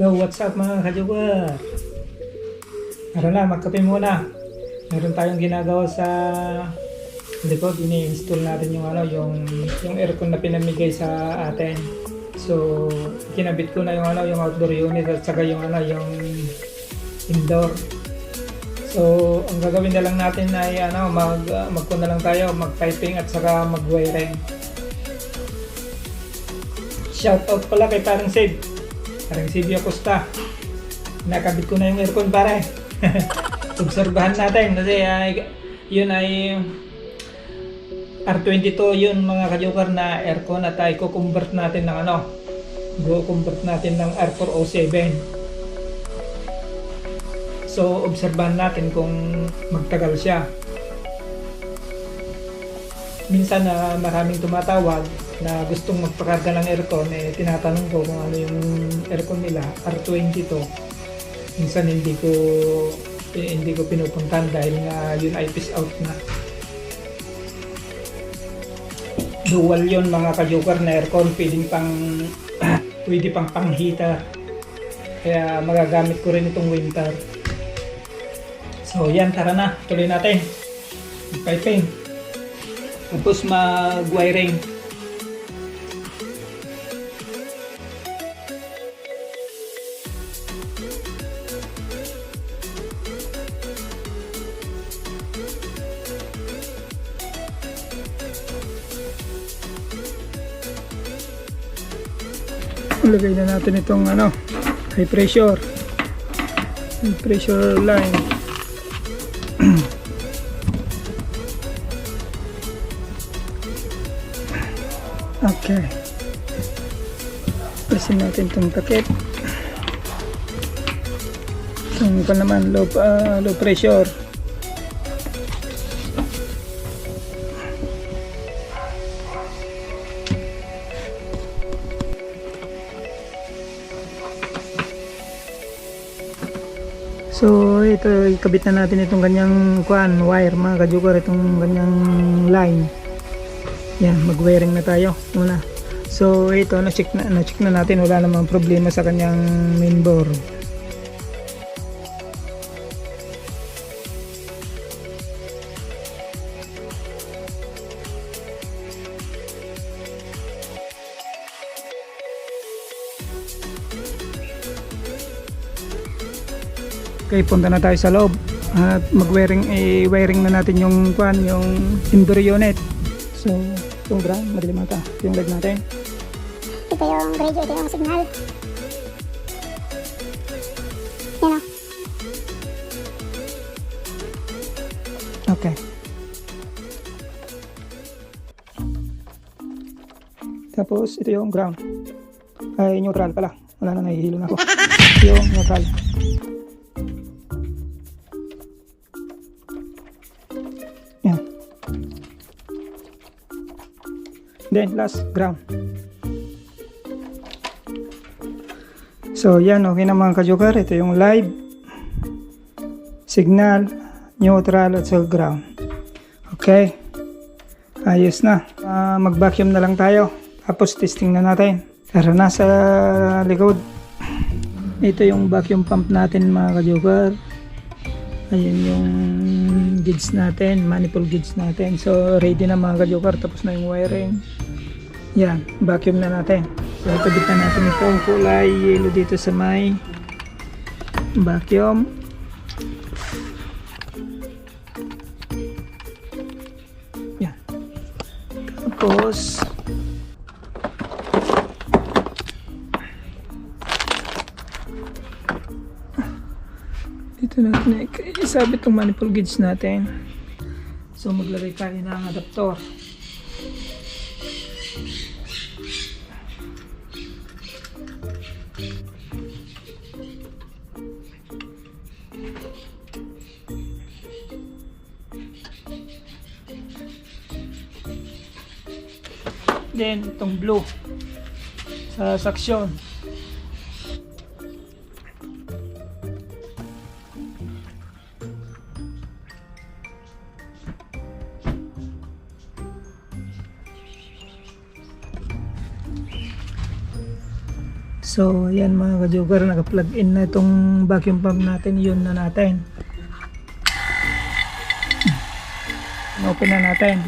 Yo, what's up mga kajugar? Tara na, magkape muna. Meron tayong ginagawa sa likod. Ini-install natin yung yung aircon na pinamigay sa atin. So, kinabit ko na yung outdoor unit at saka yung indoor. So, ang gagawin na lang natin ay magko na lang tayo, mag-piping at saka mag-wiring. Shoutout pala kay Parang Save. Parang Save Acosta. Nakabit ko na yung aircon pare. Obserbahan natin kasi yun ay R22 yun mga kajoker na aircon at ay convert natin ng convert natin ng R407. So obserbahan natin kung magtagal siya. Minsan na maraming tumatawag na gustong magpakarga ng aircon, tinatanong ko kung ano yung aircon nila, R22. Minsan hindi ko pinupuntahan dahil nga yun ay piece out na. Dual yun mga kajoker na aircon, pwede pang panghita. Kaya magagamit ko rin itong winter. So yan, tara na, tuloy natin. Piping. Tapos mag-wiring. Lagay na natin itong high pressure line. Okay, presin natin itong takip. Itong pa naman low pressure. So ito, ikabit na natin itong kanyang wire mga kajoker, itong kanyang line. Yan, mag-wiring na tayo muna. So ito, na-check na natin, wala namang problema sa kanyang mainboard. Okay, punta na tayo sa loob at wiring na natin yung indoor unit. So, itong ground, madilim ata. Yung LED natin. Ito yung radio, ito yung signal. Yan o. Okay. Tapos, ito yung ground. Ay, neutral pala. Wala na, nahihilo na ako. Ito yung neutral. Yan. Then last, ground. So yan, okay na mga kajoker. Ito yung live, signal, neutral at sa ground. Okay, ayos na. Mag-vacuum na lang tayo, tapos testing na natin. Tara na sa likod. Ito yung vacuum pump natin mga kajoker. Ayun yung gauge natin, manifold gauge natin. So ready na mga kajoker, tapos na yung wiring. Yan, vacuum na natin. So ikabit na natin itong kulay yellow dito sa may vacuum. Yan. Tapos dito natin isabit itong manifold gauge natin. So maglagay tayo ng adapter. Then itong blue sa suction. So, ayan mga ka-joker, naka-plug in na itong vacuum pump natin. Yun na natin. Open na natin.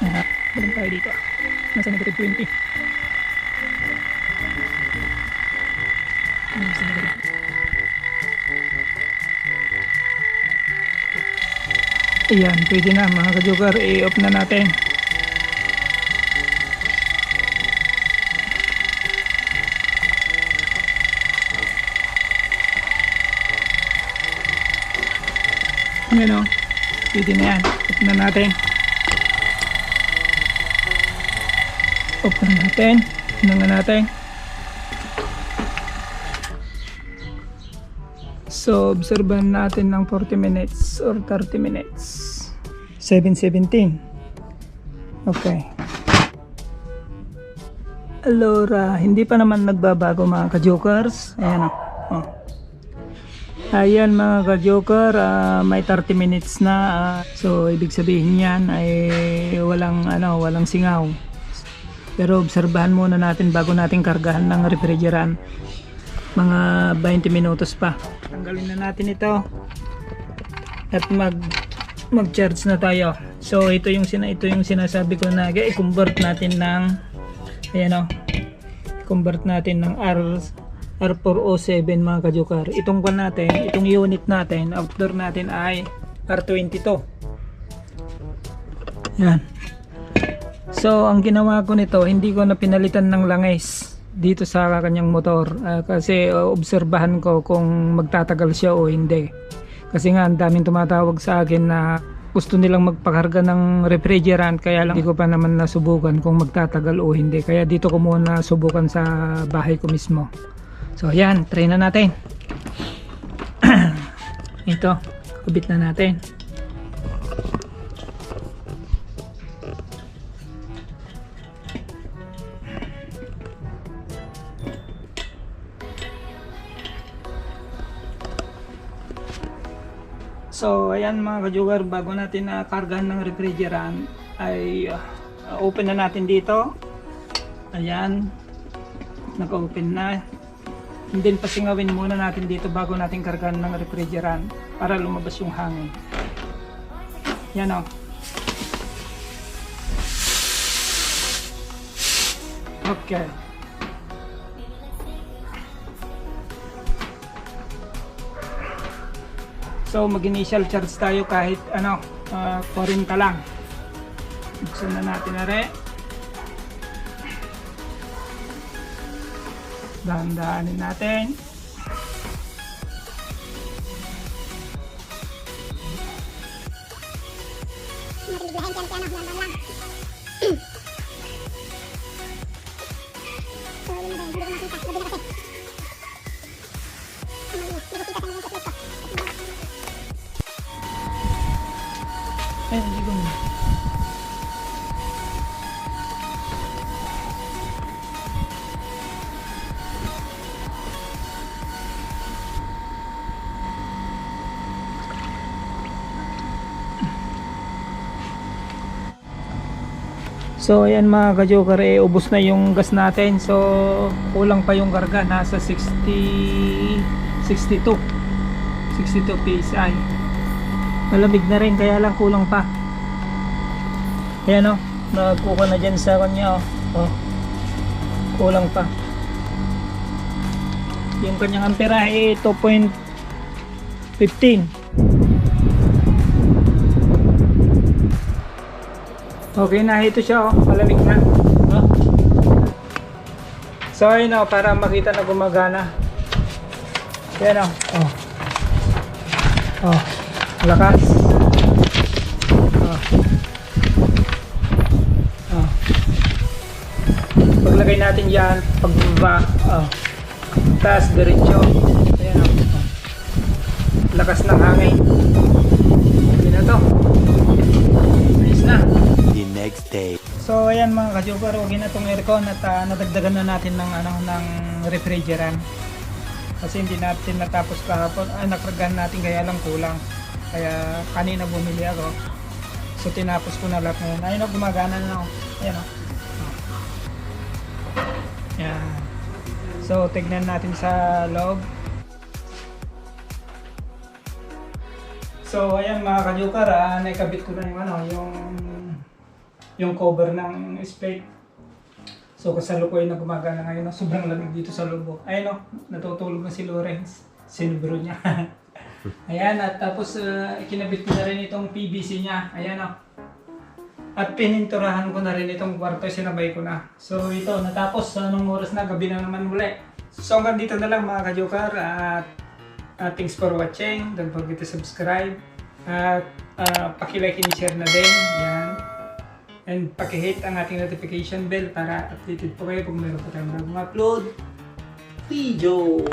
Balik tayo dito. Nasa negative 20. Nasa negative. Ayan, pwede na mga ka-joker. I-off na natin. Ayan o. Pwede na yan. Off na natin. Off na natin. Off na natin. So, obserbahan natin ng 40 minutes or 30 minutes. 7:17. Okay. Allora, hindi pa naman nagbabago mga ka-jokers. Ayan o. Oh. Ayan mga ka-joker, may 30 minutes na. So, ibig sabihin yan ay walang singaw. Pero obserbahan muna natin bago natin kargahan ng refrigerant. Mga 20 minutos pa. Tanggalin na natin ito at mag-charge na tayo. So ito yung sinasabi ko na i-convert natin ng convert natin ng R407 mga ka-joker. Itong unit natin, outdoor natin ay R22. Yan. So ang ginawa ko nito, hindi ko na pinalitan ng langis dito sa kanyang motor kasi obserbahan ko kung magtatagal siya o hindi. Kasi nga ang daming tumatawag sa akin na gusto nilang magpakarga ng refrigerant, kaya lang hindi ko pa naman nasubukan kung magtatagal o hindi. Kaya dito ko muna subukan sa bahay ko mismo. So ayan, try na natin. Ito, kabit na natin. So ayan mga ka-joker, bago natin kargahan ng refrigerant ay open na natin dito. Ayan, naka-open na. And then pasingawin muna natin dito bago natin kargahan ng refrigerant para lumabas yung hangin. Yan o. Okay. So mag-initial charge tayo kahit 40 lang. Buksan na natin na rin. Dahan-dahanin natin. Ayun, hindi ko na. So ayan mga ka-joker, ubos na yung gas natin. So kulang pa yung karga, nasa 62 PSI. Malamig na rin, kaya lang kulang pa. Ayan o, nagkuha na dyan sa kanya o. Kulang pa. Yung kanyang amperahe 2.15. Okay na, ito siya malamig na. So ayun o, para makita na gumagana. Ayan o. Lakas. Paglagay natin yan, pagbaba, taas, diretso. Ayan o. Lakas ng hangin. Okay na to. Nice na. The next day. So ayan mga ka-joker, okay na tong aircon at nadagdagan na natin ng refrigerant. Kasi hindi natin natapos kahapon, nakargahan natin kaya lang kulang. Kaya kanina bumili ako. So tinapos ko na lahat ngayon. Ayun o, gumagana na ako. Ayan o. Yan. So, tignan natin sa loob. So, ayan mga ka-joker, naikabit ko na yung yung cover ng spade. So, kasalukuyan na gumagana ngayon. Sobrang lamig dito sa loob. Ayan o, natutulog na si Lawrence. Sinubro niya. Ayan, at tapos ikinabit ko na rin itong PVC niya. Ayan o. At pininturahan ko na rin itong kwarto, sinabay ko na. So ito, natapos. Anong oras na? Gabi na naman muli. So hanggang dito na lang mga ka-joker. At thanks for watching. Don't forget to subscribe. At paki-like and share na din. Yan. And paki-hit ang ating notification bell para updated po kayo kung meron po tayong bagong upload video.